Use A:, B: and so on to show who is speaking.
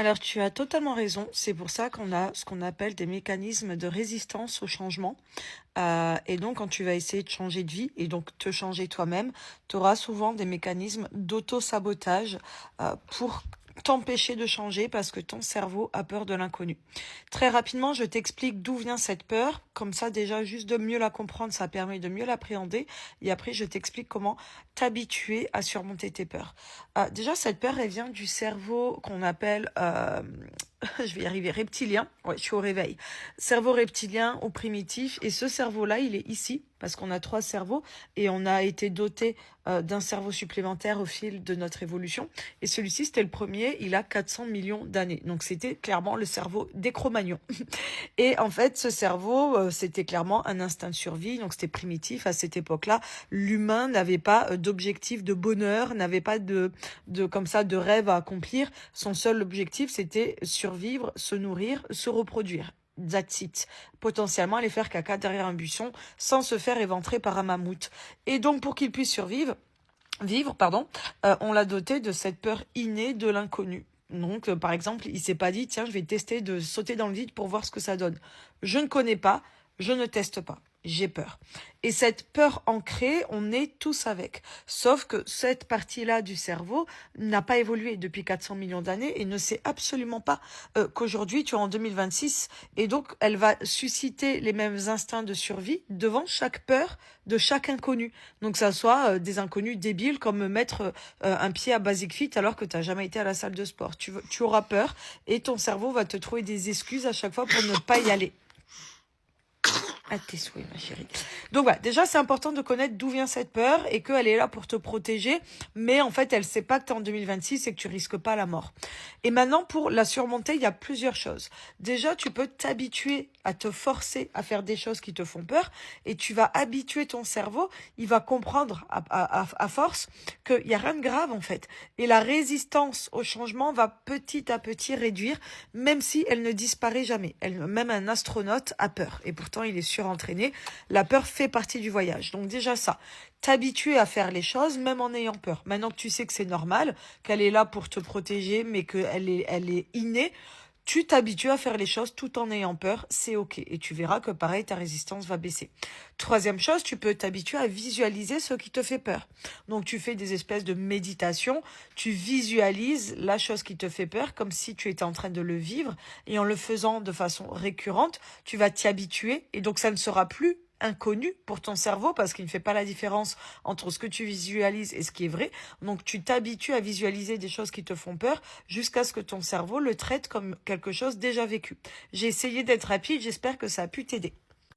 A: Alors, tu as totalement raison. C'est pour ça qu'on a ce qu'on appelle des mécanismes de résistance au changement. Et donc, quand tu vas essayer de changer de vie et donc te changer toi-même, tu auras souvent des mécanismes d'auto-sabotage pour t'empêcher de changer parce que ton cerveau a peur de l'inconnu. Très rapidement, je t'explique d'où vient cette peur. Comme ça, déjà, juste de mieux la comprendre, ça permet de mieux l'appréhender. Et après, je t'explique comment t'habituer à surmonter tes peurs. Déjà, cette peur, elle vient du cerveau qu'on appelle, je vais y arriver, reptilien. Ouais, je suis au réveil. Cerveau reptilien ou primitif. Et ce cerveau-là, il est ici parce qu'on a 3 cerveaux et on a été doté d'un cerveau supplémentaire au fil de notre évolution. Et celui-ci, c'était le premier, il a 400 millions d'années. Donc, c'était clairement le cerveau des Cro-Magnons. Et en fait, ce cerveau, c'était clairement un instinct de survie, donc c'était primitif. À cette époque-là, l'humain n'avait pas d'objectif de bonheur, n'avait pas comme ça, de rêve à accomplir. Son seul objectif, c'était survivre, se nourrir, se reproduire. That's it. Potentiellement aller faire caca derrière un buisson sans se faire éventrer par un mammouth. Et donc, pour qu'il puisse on l'a doté de cette peur innée de l'inconnu. Donc, par exemple, il s'est pas dit, tiens, je vais tester de sauter dans le vide pour voir ce que ça donne. Je ne connais pas, je ne teste pas. J'ai peur. Et cette peur ancrée, on est tous avec. Sauf que cette partie-là du cerveau n'a pas évolué depuis 400 millions d'années et ne sait absolument pas qu'aujourd'hui, tu es en 2026. Et donc, elle va susciter les mêmes instincts de survie devant chaque peur de chaque inconnu. Donc, ça soit des inconnus débiles comme mettre un pied à Basic Fit alors que tu n'as jamais été à la salle de sport. Tu auras peur et ton cerveau va te trouver des excuses à chaque fois pour ne pas y aller. À tes souhaits, ma chérie. Donc voilà, déjà c'est important de connaître d'où vient cette peur et qu'elle est là pour te protéger, mais en fait elle sait pas que tu es en 2026 et que tu risques pas la mort. Et maintenant pour la surmonter, il y a plusieurs choses. Déjà, tu peux t'habituer à te forcer à faire des choses qui te font peur et tu vas habituer ton cerveau, il va comprendre à force qu'il y a rien de grave en fait. Et la résistance au changement va petit à petit réduire, même si elle ne disparaît jamais. Même un astronaute a peur et pourtant il est surentraîné. La peur fait partie du voyage. Donc déjà ça, t'habituer à faire les choses même en ayant peur. Maintenant que tu sais que c'est normal, qu'elle est là pour te protéger, mais qu'elle elle est innée, tu t'habitues à faire les choses tout en ayant peur, c'est ok. Et tu verras que pareil, ta résistance va baisser. Troisième chose, tu peux t'habituer à visualiser ce qui te fait peur. Donc tu fais des espèces de méditation, tu visualises la chose qui te fait peur comme si tu étais en train de le vivre. Et en le faisant de façon récurrente, tu vas t'y habituer et donc ça ne sera plus inconnu pour ton cerveau parce qu'il ne fait pas la différence entre ce que tu visualises et ce qui est vrai. Donc tu t'habitues à visualiser des choses qui te font peur jusqu'à ce que ton cerveau le traite comme quelque chose déjà vécu. J'ai essayé d'être rapide, j'espère que ça a pu t'aider.